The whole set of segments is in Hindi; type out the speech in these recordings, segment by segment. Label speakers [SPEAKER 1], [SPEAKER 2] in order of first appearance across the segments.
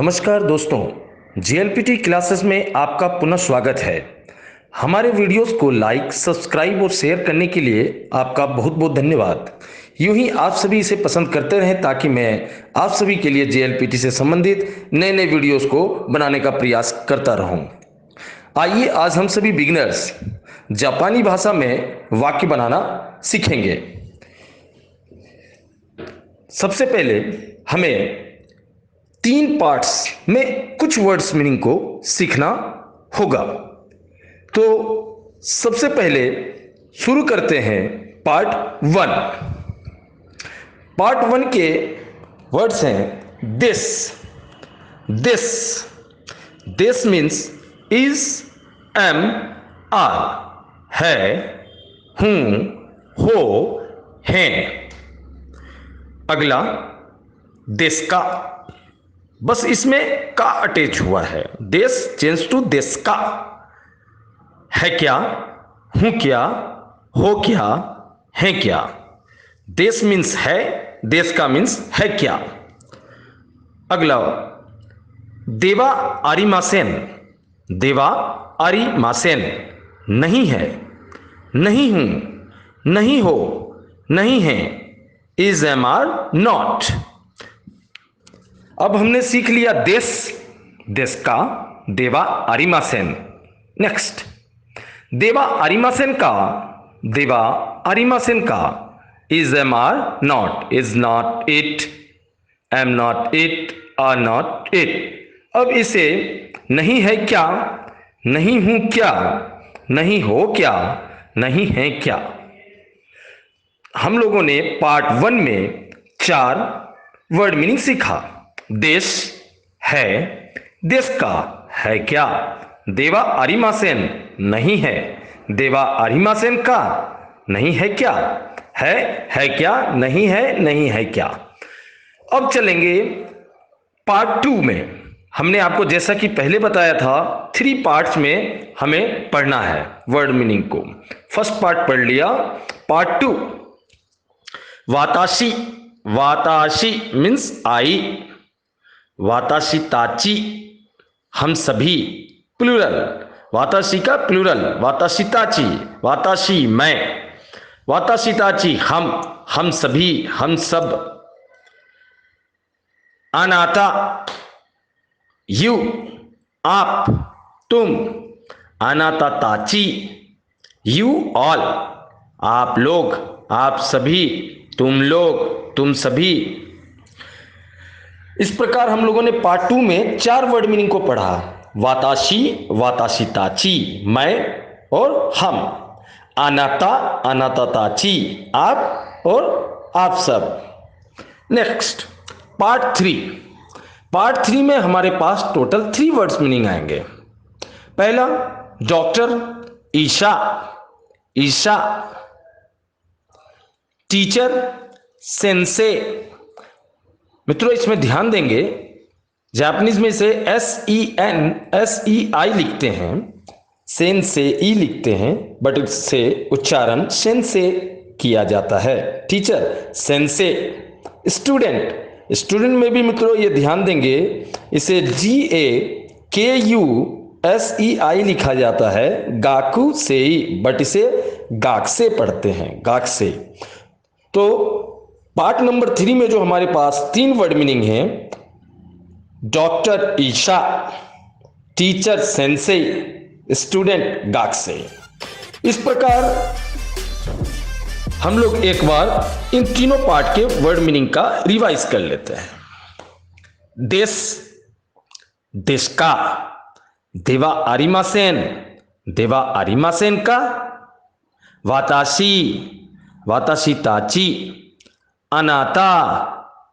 [SPEAKER 1] नमस्कार दोस्तों, जेएलपीटी क्लासेस में आपका पुनः स्वागत है। हमारे वीडियोस को लाइक, सब्सक्राइब और शेयर करने के लिए आपका बहुत बहुत धन्यवाद। यूं ही आप सभी इसे पसंद करते रहें ताकि मैं आप सभी के लिए जेएलपीटी से संबंधित नए नए वीडियोस को बनाने का प्रयास करता रहूं। आइए आज हम सभी बिगिनर्स जापानी भाषा में वाक्य बनाना सीखेंगे। सबसे पहले हमें 3 पार्ट्स में कुछ वर्ड्स मीनिंग को सीखना होगा। तो सबसे पहले शुरू करते हैं पार्ट 1। पार्ट 1 के वर्ड्स हैं this. This this means is, am, are, है, हूं, हो, हैं। अगला देश का, बस इसमें का अटैच हुआ है। देश चेंज टू देश का। है क्या, हूं क्या, हो क्या, है क्या। देश मीन्स है, देश का मीन्स है क्या। अगला देवा आरिमासेन। देवा आरिमासेन नहीं है, नहीं हूं, नहीं हो, नहीं है। Is, am, are, not. अब हमने सीख लिया देश, देश का, देवा आरिमासेन। नेक्स्ट देवा आरिमासेन का, देवा आरिमासेन का। Is, am, are, not. Is not it, am not it, are not it. अब इसे नहीं है क्या, नहीं हूं क्या, नहीं हो क्या, नहीं है क्या। हम लोगों ने पार्ट 1 में 4 वर्ड मीनिंग सीखा। देश है, देश का है क्या। देवा आरिमासेन नहीं है, देवा आरिमासेन का नहीं है क्या। है क्या, नहीं है, नहीं है क्या। अब चलेंगे पार्ट 2 में। हमने आपको जैसा कि पहले बताया था 3 पार्ट्स में हमें पढ़ना है वर्ड मीनिंग को। फर्स्ट पार्ट पढ़ लिया। पार्ट 2 वाताशी। वाताशी means I. वाताशी ताची हम सभी, प्लूरल। वाताशी का प्लूरल वाताशी ताची। वाताशी मैं, वाताशी ताची हम सभी, हम सब। अनाता यू, आप, तुम। अनाता ताची यू ऑल, आप लोग, आप सभी, तुम लोग, तुम सभी। इस प्रकार हम लोगों ने पार्ट 2 में 4 वर्ड मीनिंग को पढ़ा। वाताशी, वाताशी ताची मैं और हम। अनाता, अनाता ताची आप और आप सब। Next part 3। पार्ट 3 में हमारे पास टोटल 3 वर्ड्स मीनिंग आएंगे। पहला डॉक्टर, ईशा, ईशा। टीचर, सेंसे। मित्रों इसमें ध्यान देंगे, जापानीज में से SENSEI लिखते हैं, सेंसे ई लिखते हैं, बट इससे उच्चारण सेंसे किया जाता है। टीचर, सेंसे। स्टूडेंट, स्टूडेंट में भी मित्रों ये ध्यान देंगे, इसे GAKUSEI लिखा जाता है, गाकू से ही, बट इसे गाक से पढ़ते हैं, गाक से। तो पार्ट नंबर 3 में जो हमारे पास 3 वर्ड मीनिंग है, डॉक्टर ईशा, टीचर सेंसे, स्टूडेंट गाक से। इस प्रकार हम लोग एक बार इन तीनों पार्ट के वर्ड मीनिंग का रिवाइज कर लेते हैं। देश, देश का। देवा आरिमासेन, देवा आरिमासेन का। वाताशी, वाताशी ताची। अनाता,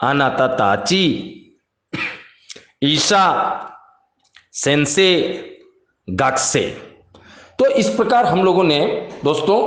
[SPEAKER 1] अनाता ताची। ईशा, सेंसे, गाक्से। तो इस प्रकार हम लोगों ने दोस्तों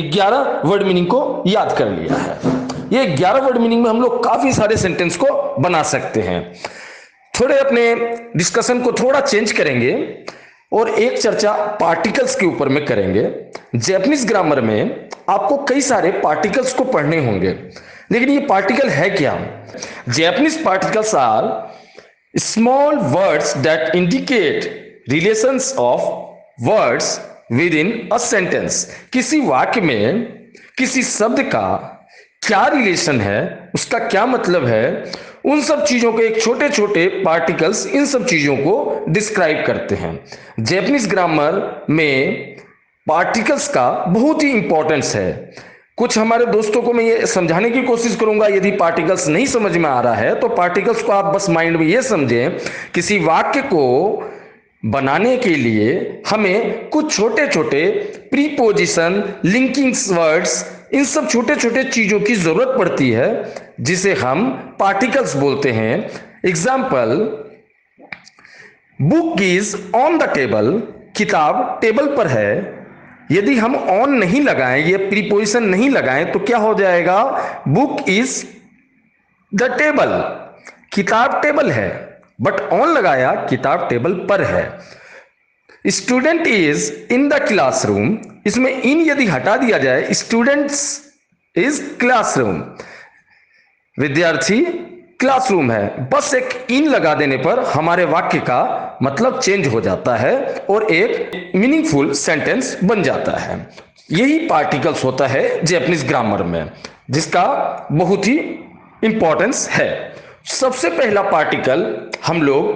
[SPEAKER 1] 11 वर्ड मीनिंग को याद कर लिया है। ये 11 वर्ड मीनिंग में हम लोग काफी सारे सेंटेंस को बना सकते हैं। थोड़े अपने डिस्कशन को थोड़ा चेंज करेंगे और एक चर्चा पार्टिकल्स के ऊपर में करेंगे। जापानीज ग्रामर में आपको कई सारे पार्टिकल्स को पढ़ने होंगे, लेकिन ये पार्टिकल है क्या? Japanese particles are small words that indicate relations of words with in a sentence. किसी वाक्य में किसी शब्द का क्या रिलेशन है, उसका क्या मतलब है, उन सब चीजों के एक छोटे छोटे पार्टिकल्स इन सब चीजों को डिस्क्राइब करते हैं। जैपनीज ग्रामर में पार्टिकल्स का बहुत ही इंपॉर्टेंस है। कुछ हमारे दोस्तों को मैं ये समझाने की कोशिश करूंगा, यदि पार्टिकल्स नहीं समझ में आ रहा है तो पार्टिकल्स को आप बस माइंड में ये समझें, किसी वाक्य को बनाने के लिए हमें कुछ छोटे छोटे प्रीपोजिशन, लिंकिंग वर्ड्स, इन सब छोटे छोटे चीजों की जरूरत पड़ती है जिसे हम पार्टिकल्स बोलते हैं। Example, book is on the table, किताब टेबल पर है। यदि हम ऑन नहीं लगाएं, ये प्रीपोजिशन नहीं लगाएं तो क्या हो जाएगा, बुक इज द टेबल, किताब टेबल है, बट ऑन लगाया किताब टेबल पर है। Student is in the classroom, इसमें इन यदि हटा दिया जाए, स्टूडेंट्स इज क्लासरूम, विद्यार्थी क्लासरूम है, बस एक इन लगा देने पर हमारे वाक्य का मतलब चेंज हो जाता है और एक मीनिंगफुल सेंटेंस बन जाता है। यही पार्टिकल्स होता है जैपनीज ग्रामर में, जिसका बहुत ही इंपॉर्टेंस है। सबसे पहला पार्टिकल हम लोग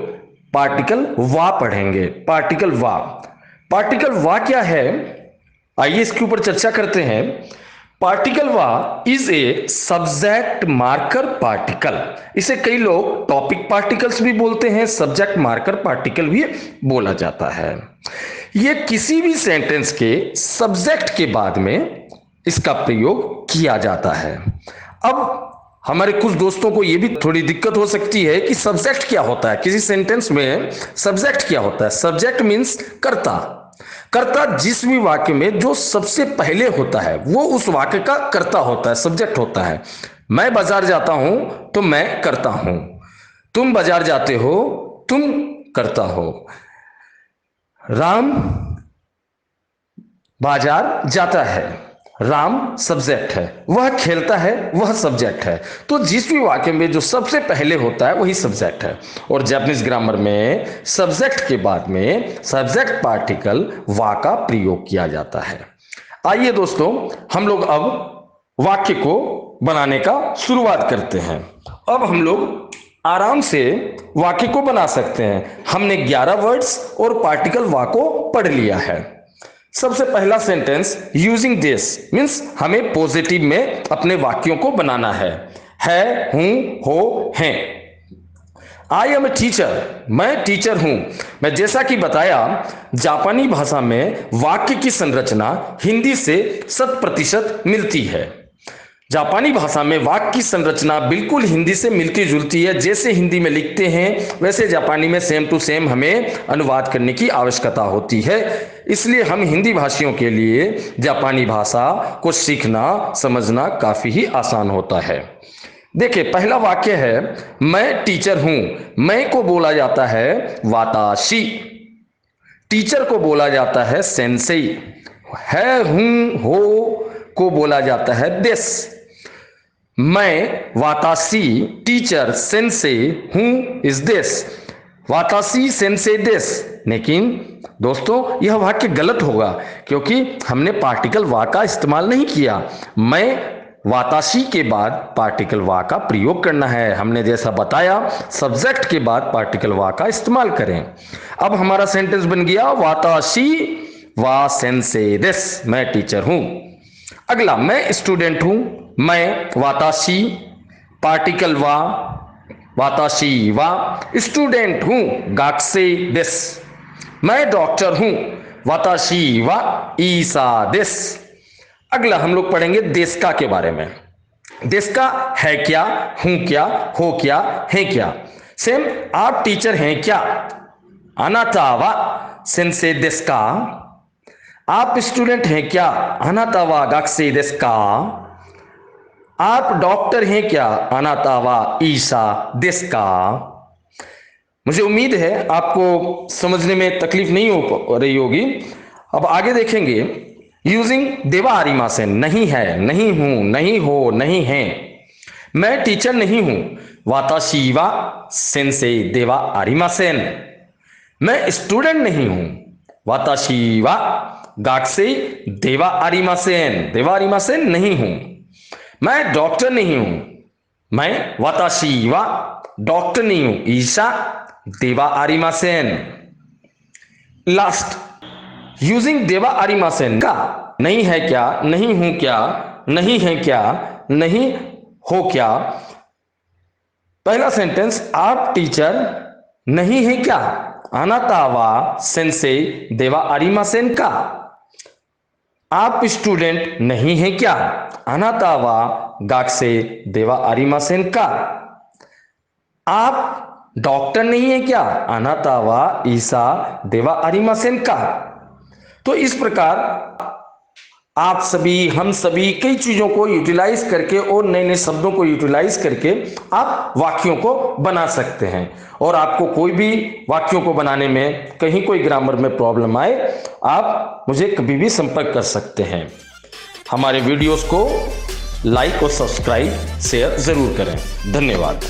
[SPEAKER 1] पार्टिकल वा पढ़ेंगे। पार्टिकल वा, पार्टिकल वा क्या है, आइए इसके ऊपर चर्चा करते हैं। पार्टिकल वा is a subject marker particle. इसे कई लोग टॉपिक पार्टिकल्स भी बोलते हैं, सब्जेक्ट मार्कर पार्टिकल भी बोला जाता है। यह किसी भी सेंटेंस के सब्जेक्ट के बाद में इसका प्रयोग किया जाता है। अब हमारे कुछ दोस्तों को यह भी थोड़ी दिक्कत हो सकती है कि सब्जेक्ट क्या होता है, किसी सेंटेंस में सब्जेक्ट क्या होता है। सब्जेक्ट मीन्स कर्ता। कर्ता जिस भी वाक्य में जो सबसे पहले होता है वो उस वाक्य का कर्ता होता है, सब्जेक्ट होता है। मैं बाजार जाता हूं तो मैं करता हूं, तुम बाजार जाते हो तुम करता हो, राम बाजार जाता है, राम सब्जेक्ट है, वह खेलता है, वह सब्जेक्ट है। तो जिस भी वाक्य में जो सबसे पहले होता है वही सब्जेक्ट है। और जापानीज ग्रामर में सब्जेक्ट के बाद में सब्जेक्ट पार्टिकल वा का प्रयोग किया जाता है। आइए दोस्तों, हम लोग अब वाक्य को बनाने का शुरुआत करते हैं। अब हम लोग आराम से वाक्य को बना सकते हैं। हमने 11 वर्ड्स और पार्टिकल वा को पढ़ लिया है। सबसे पहला सेंटेंस, यूजिंग दिस मीन्स हमें पॉजिटिव में अपने वाक्यों को बनाना है। हूं, हो, हैं। आई एम ए टीचर, मैं टीचर हूं। मैं जैसा कि बताया, जापानी भाषा में वाक्य की संरचना हिंदी से 100% मिलती है। जापानी भाषा में वाक्य की संरचना बिल्कुल हिंदी से मिलती जुलती है। जैसे हिंदी में लिखते हैं वैसे जापानी में सेम टू सेम हमें अनुवाद करने की आवश्यकता होती है। इसलिए हम हिंदी भाषियों के लिए जापानी भाषा को सीखना समझना काफी ही आसान होता है। देखिए, पहला वाक्य है मैं टीचर हूं। मैं को बोला जाता है वाताशी, टीचर को बोला जाता है सेंसेई, है हूं हो को बोला जाता है देस। मैं वाताशी टीचर सेंसे हूं इज दिस, वाताशी सेंसे दिस। लेकिन दोस्तों यह वाक्य गलत होगा क्योंकि हमने पार्टिकल वा का इस्तेमाल नहीं किया। मैं वाताशी के बाद पार्टिकल वा का प्रयोग करना है। हमने जैसा बताया सब्जेक्ट के बाद पार्टिकल वा का इस्तेमाल करें। अब हमारा सेंटेंस बन गया वाताशी वा सेंसे दिस, मैं टीचर हूं। अगला, मैं स्टूडेंट हूं। मैं वाताशी पार्टिकल वा, वाताशी वा, स्टूडेंट हूं गाक्से दिस। मैं डॉक्टर हूं, वाताशी वा ईसा दिस। अगला हम लोग पढ़ेंगे देशका के बारे में। देशका है क्या, हूं क्या, हो क्या, है क्या। सेम, आप टीचर हैं क्या, अनाता वा सेंसे देशका। आप स्टूडेंट हैं क्या, अनाता वा गाक्से देशका। आप डॉक्टर हैं क्या, अनाता वा ईसा देशका। मुझे उम्मीद है आपको समझने में तकलीफ नहीं हो रही होगी। अब आगे देखेंगे, यूजिंग देवा आरिमासेन, नहीं है, नहीं हूं, नहीं हो, नहीं है। मैं टीचर नहीं हूं, वाताशी वा सेंसेई देवा आरिमासेन। मैं स्टूडेंट नहीं हूं, वाताशी वा गाकुसेई देवा आरिमासेन, देवा आरिमासेन नहीं हूं। मैं डॉक्टर नहीं हूं, मैं वाताशी वा डॉक्टर नहीं हूं, ईशा देवा आरिमासेन। लास्ट, यूजिंग देवा आरिमासेन का नहीं है क्या, नहीं हूं क्या, नहीं है क्या, नहीं हो क्या। पहला सेंटेंस, आप टीचर नहीं है क्या, आनाता वा सेंसेई देवा आरिमासेन का। आप स्टूडेंट नहीं है क्या, आनाता वा गाकुसेई देवा आरिमासेन का। आप डॉक्टर नहीं है क्या, आनाता वा ईसा देवा आरिमासेन का। तो इस प्रकार आप सभी, हम सभी कई चीजों को यूटिलाइज करके और नए नए शब्दों को यूटिलाइज करके आप वाक्यों को बना सकते हैं। और आपको कोई भी वाक्यों को बनाने में कहीं कोई ग्रामर में प्रॉब्लम आए, आप मुझे कभी भी संपर्क कर सकते हैं। हमारे वीडियोस को लाइक और सब्सक्राइब शेयर जरूर करें। धन्यवाद।